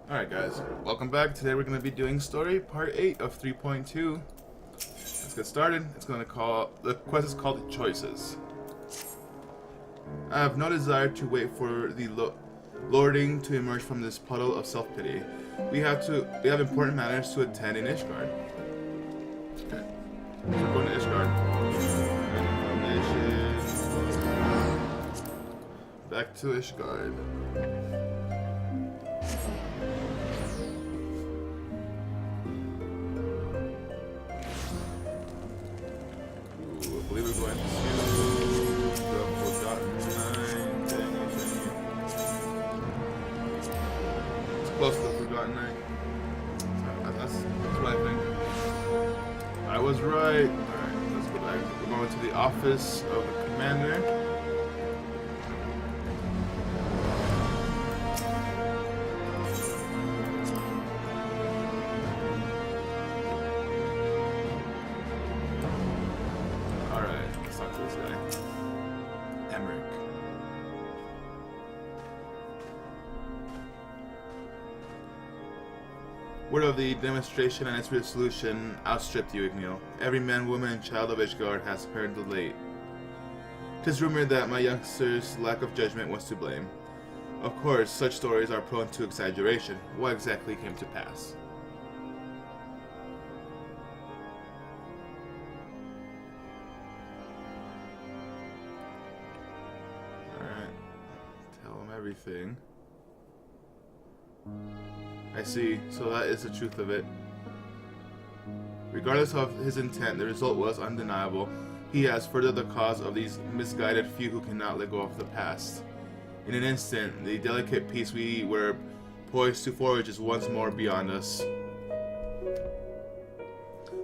Alright guys, welcome back. Today we're going to be doing story part 8 of 3.2. Let's get started. The quest is called Choices. I have no desire to wait for the lording to emerge from this puddle of self-pity. We have important matters to attend in Ishgard. Okay. So we're going to Ishgard. Back to Ishgard. I believe we're going to the Forgotten Night. It's close to the Forgotten Night. That's what I think. I was right. Alright, let's go back. We're going to the office of the commander. Word of the demonstration and its resolution outstripped you, Igneel. Every man, woman, and child of Ishgard has heard the late. 'Tis rumored that my youngster's lack of judgment was to blame. Of course, such stories are prone to exaggeration. What exactly came to pass? Alright. Tell him everything. I see, so that is the truth of it. Regardless of his intent, the result was undeniable. He has furthered the cause of these misguided few who cannot let go of the past. In an instant, the delicate peace we were poised to forge is once more beyond us.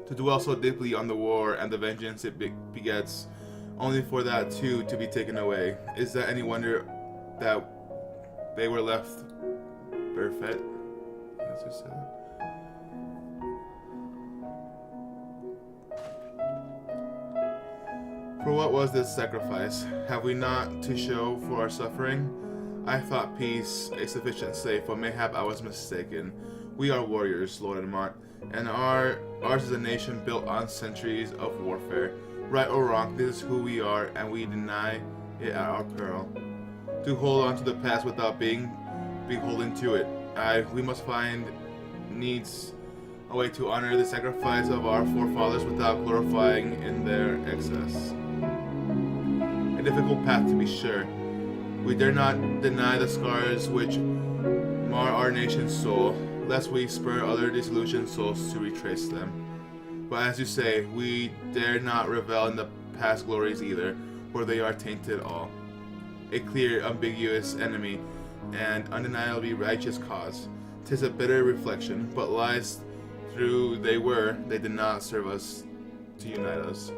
To dwell so deeply on the war and the vengeance it begets, only for that too to be taken away. Is that any wonder that they were left bereft? For what was this sacrifice? Have we not to show for our suffering? I thought peace a sufficient slave, but mayhap I was mistaken. We are warriors, Lord Edmont, and ours is a nation built on centuries of warfare. Right or wrong, this is who we are, and we deny it at our peril. To hold on to the past without being beholden to it, we must find needs a way to honor the sacrifice of our forefathers without glorifying in their excess. A difficult path, to be sure. We dare not deny the scars which mar our nation's soul, lest we spur other disillusioned souls to retrace them. But as you say, we dare not revel in the past glories either, for they are tainted all. A clear, ambiguous enemy, and undeniably righteous cause. 'Tis a bitter reflection, but lies through they did not serve us to unite us.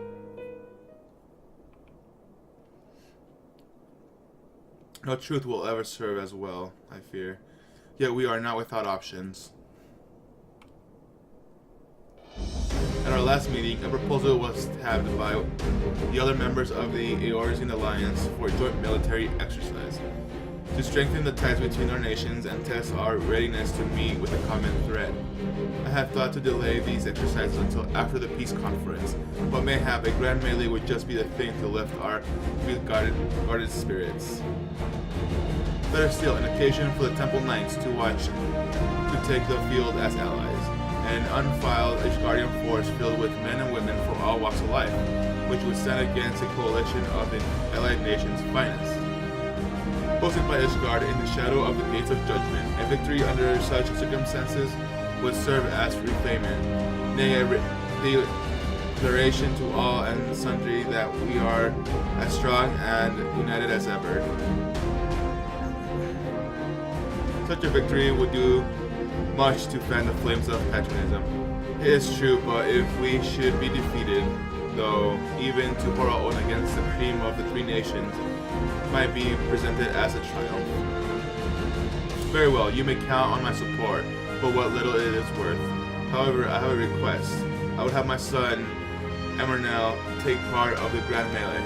No truth will ever serve as well, I fear. Yet we are not without options. At our last meeting, a proposal was tabbed by the other members of the Eorzean Alliance for a joint military exercise to strengthen the ties between our nations and test our readiness to meet with a common threat. I had thought to delay these exercises until after the peace conference, but mayhap a grand melee would just be the thing to lift our guarded spirits. Better still, an occasion for the Temple Knights to take the field as allies. An unfiled Ishgardian force filled with men and women from all walks of life, which would stand against a coalition of the allied nations' finest. Posted by Ishgard in the shadow of the gates of judgment, a victory under such circumstances would serve as repayment, nay, a declaration to all and sundry that we are as strong and united as ever. Such a victory would do much to fan the flames of patriotism. It is true, but if we should be defeated, though, even to pour our own against the cream of the three nations, might be presented as a triumph. Very well, you may count on my support, but what little it is worth. However, I have a request. I would have my son, Emernel, take part of the grand melee.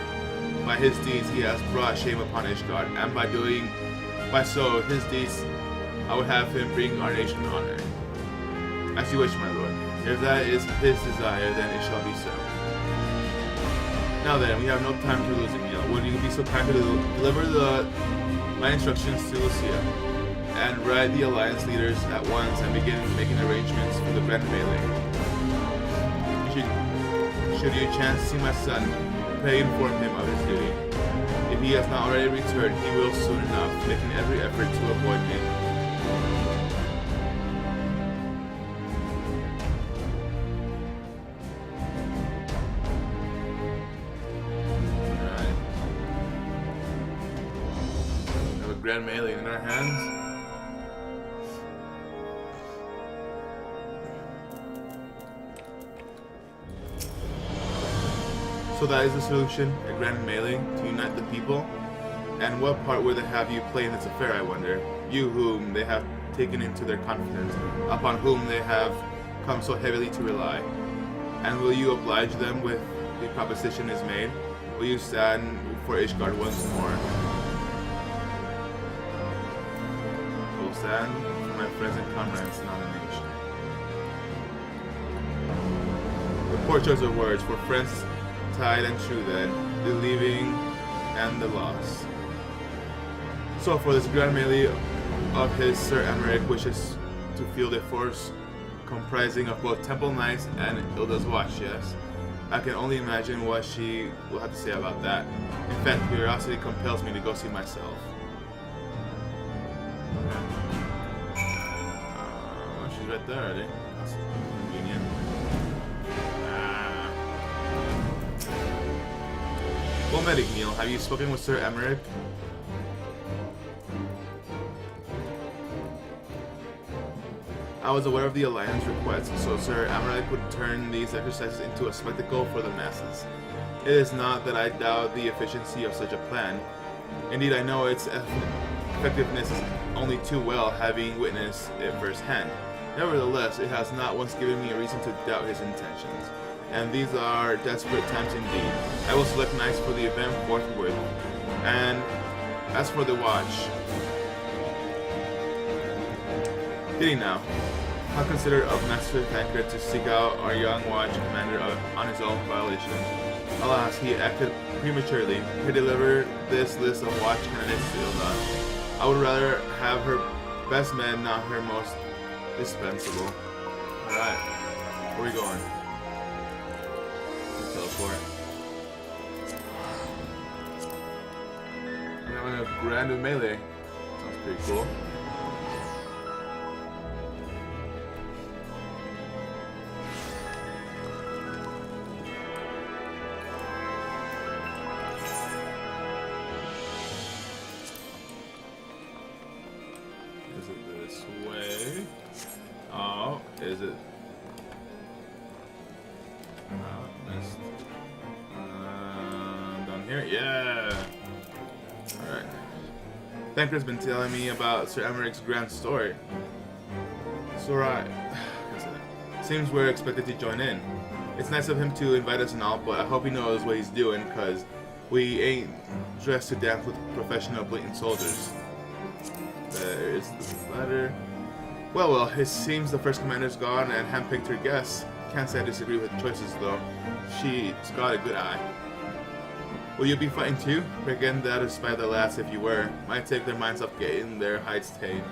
By his deeds he has brought shame upon Ishgard, and by so his deeds I would have him bring our nation honor. As you wish, my lord. If that is his desire, then it shall be so. Now then, we have no time to lose, Igneel. Would you be so kind to deliver my instructions to Lucia, and ride the alliance leaders at once and begin making arrangements for the grand melee? Should you chance to see my son, pray inform him of his duty. If he has not already returned, he will soon enough, making every effort to avoid me. Alright. We have a grand melee in our hands. So that is the solution, a grand melee to unite the people? And what part would they have you play in this affair, I wonder? You whom they have taken into their confidence, upon whom they have come so heavily to rely. And will you oblige them with the proposition is made? Will you stand for Ishgard once more? I will stand for my friends and comrades' nomination. The poor choice of words, for friends tied and true then, the leaving and the loss. So for this grand melee of his, Sir Emmerich wishes to field a force comprising of both Temple Knights and Ilda's Watch, yes? I can only imagine what she will have to say about that. In fact, curiosity compels me to go see myself. She's right there already. That's convenient. Well met, Igneel. Have you spoken with Sir Emmerich? I was aware of the Alliance request, so Sir Emmerich would turn these exercises into a spectacle for the masses. It is not that I doubt the efficiency of such a plan. Indeed, I know its effectiveness only too well, having witnessed it firsthand. Nevertheless, it has not once given me a reason to doubt his intentions. And these are desperate times indeed. I will select knights for the event forthwith. And as for the watch, Diddy now, how considerate of Master Tancred to seek out our young watch commander on his own violation. Alas, he acted prematurely. He delivered this list of watch candidates to Ilda. I would rather have her best men, not her most dispensable. Alright, where are we going? Teleport. We're having a grand melee. Sounds pretty cool. Is it this way? Oh, is it? Missed. Down here? Yeah! Alright. Thancred's been telling me about Sir Emmerich's grand story. It's alright. Seems we're expected to join in. It's nice of him to invite us and all, but I hope he knows what he's doing, because we ain't dressed to death with professional blatant soldiers. There's this letter. Well, it seems the first commander's gone and handpicked her guests. Can't say I disagree with the choices, though. She's got a good eye. Will you be fighting too? Again, that is by the lads if you were. Might take their minds off getting their hides tamed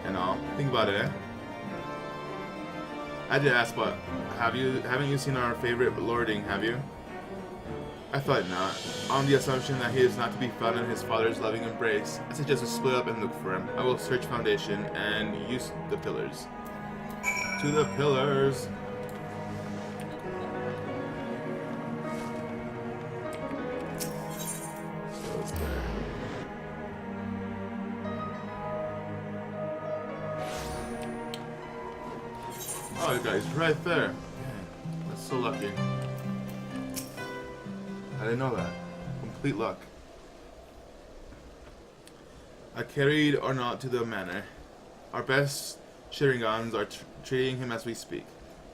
and all. Think about it, eh? I did ask, but haven't you seen our favorite lording, have you? I thought not. On the assumption that he is not to be found in his father's loving embrace, I suggest we split up and look for him. I will search Foundation and use the pillars. To the pillars! Oh, the guy's right there. Dang, that's so lucky. I didn't know that. Complete luck. I carried Arnaut to the manor. Our best Sharingans are treating him as we speak.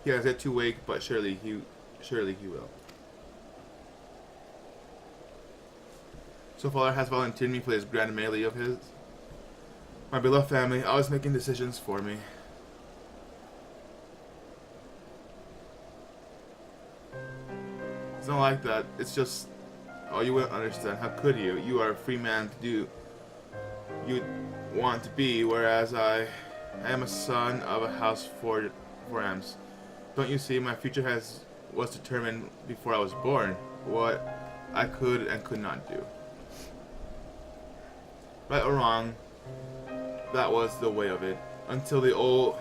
He has yet to wake, but surely he will. So father has volunteered me for this grand melee of his. My beloved family, always making decisions for me. It's not like that. It's just, oh, you wouldn't understand. How could you? You are a free man to do you want to be, whereas I am a son of a house for Rams. Don't you see? My future was determined before I was born. What I could and could not do. Right or wrong, that was the way of it. Until the old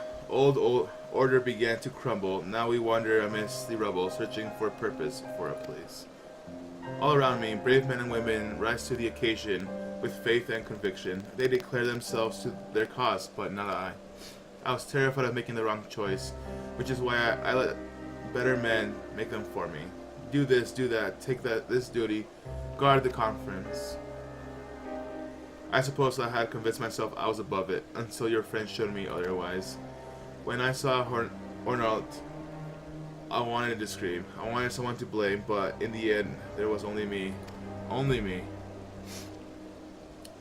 order began to crumble, now we wander amidst the rubble, searching for a purpose, for a place. All around me, brave men and women rise to the occasion with faith and conviction. They declare themselves to their cause, but not I. I was terrified of making the wrong choice, which is why I let better men make them for me. Do this, do that, take this duty, guard the conference. I suppose I had convinced myself I was above it, until your friend showed me otherwise. When I saw Hornalt, I wanted to scream. I wanted someone to blame, but in the end, there was only me. Only me.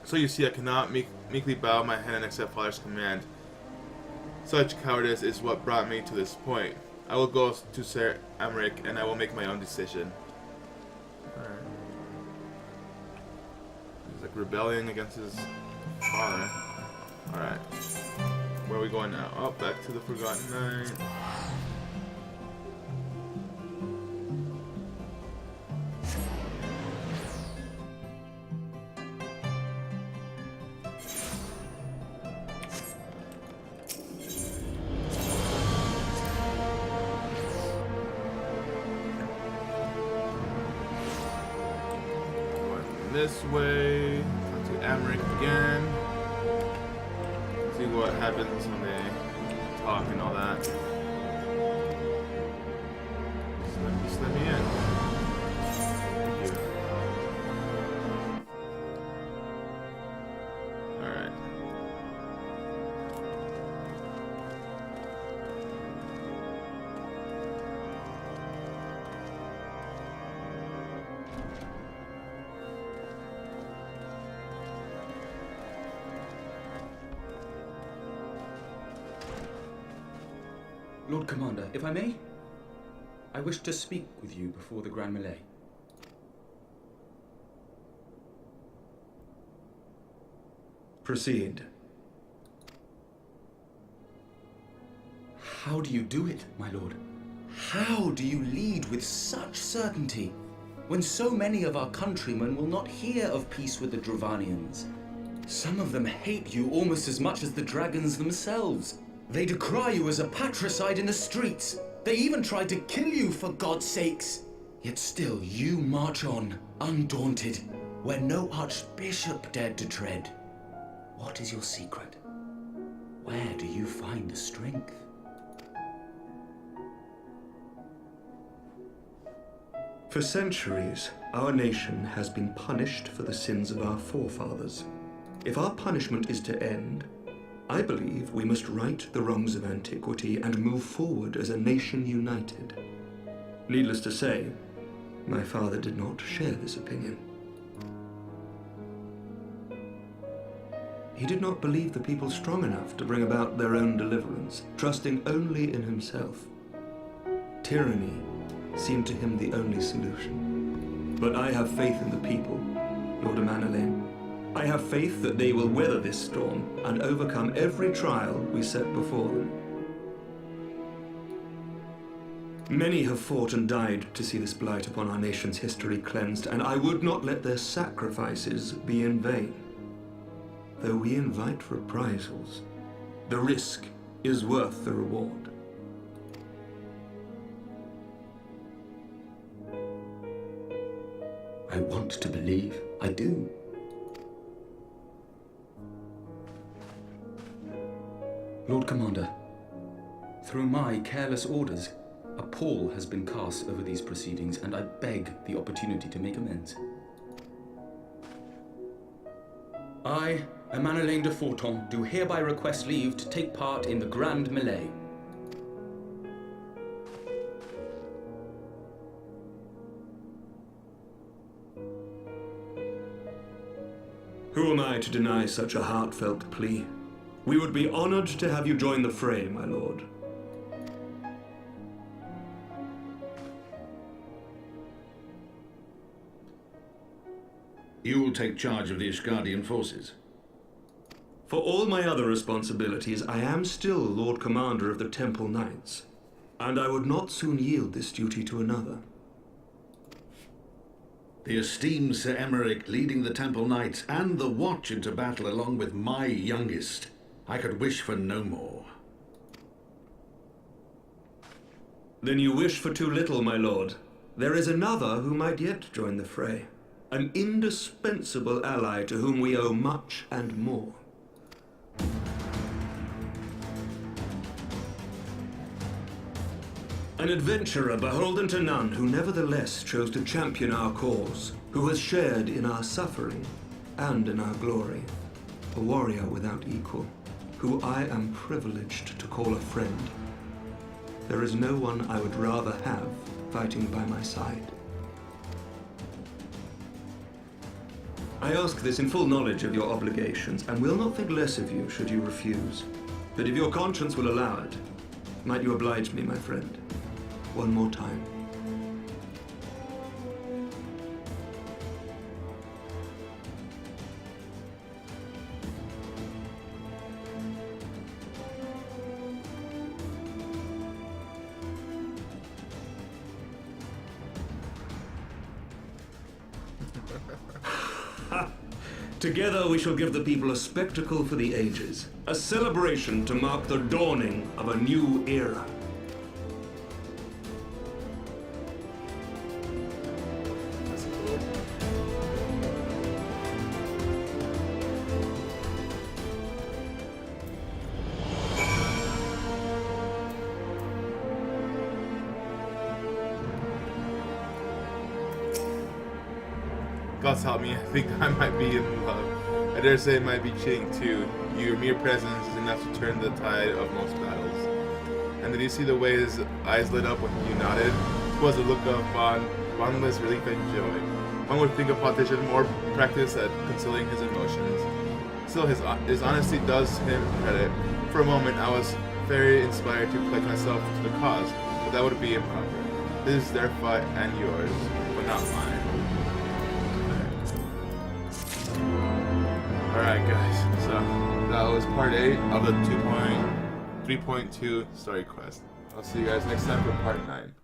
So you see, I cannot meekly bow my head and accept Father's command. Such cowardice is what brought me to this point. I will go to Sir Amric, and I will make my own decision. Alright. He's like rebelling against his father. Alright. Where are we going now? Oh, back to the Forgotten Night. This way, talk to Amric again. See what happens when they talk and all that. Just let me in. Thank you. Alright. Lord Commander, if I may, I wish to speak with you before the Grand Melee. Proceed. How do you do it, my lord? How do you lead with such certainty, when so many of our countrymen will not hear of peace with the Dravanians? Some of them hate you almost as much as the dragons themselves. They decry you as a patricide in the streets. They even tried to kill you, for God's sakes. Yet still you march on, undaunted, where no archbishop dared to tread. What is your secret? Where do you find the strength? For centuries, our nation has been punished for the sins of our forefathers. If our punishment is to end, I believe we must right the wrongs of antiquity and move forward as a nation united. Needless to say, my father did not share this opinion. He did not believe the people strong enough to bring about their own deliverance, trusting only in himself. Tyranny seemed to him the only solution. But I have faith in the people, Lord Amanalain. I have faith that they will weather this storm and overcome every trial we set before them. Many have fought and died to see this blight upon our nation's history cleansed, and I would not let their sacrifices be in vain. Though we invite reprisals, the risk is worth the reward. I want to believe I do. Lord Commander, through my careless orders, a pall has been cast over these proceedings, and I beg the opportunity to make amends. I, Amanalain de Forton, do hereby request leave to take part in the Grand Melee. Who am I to deny such a heartfelt plea? We would be honored to have you join the fray, my lord. You will take charge of the Ishgardian forces. For all my other responsibilities, I am still Lord Commander of the Temple Knights, and I would not soon yield this duty to another. The esteemed Sir Emeric leading the Temple Knights and the Watch into battle along with my youngest. I could wish for no more. Then you wish for too little, my lord. There is another who might yet join the fray. An indispensable ally to whom we owe much and more. An adventurer beholden to none, who nevertheless chose to champion our cause, who has shared in our suffering and in our glory. A warrior without equal, who I am privileged to call a friend. There is no one I would rather have fighting by my side. I ask this in full knowledge of your obligations, and will not think less of you should you refuse. But if your conscience will allow it, might you oblige me, my friend, one more time? Together we shall give the people a spectacle for the ages, a celebration to mark the dawning of a new era. That's cool. God's help me, I think I might be in love. I dare say it might be cheating too. Your mere presence is enough to turn the tide of most battles. And did you see the way his eyes lit up when you nodded? It was a look of boundless relief and joy. One would think a politician more practiced at concealing his emotions. Still, his honesty does him credit. For a moment, I was very inspired to pledge myself to the cause, but that would be improper. This is their fight and yours, but not mine. Alright guys, so that was part 8 of the 3.2 story quest. I'll see you guys next time for part 9.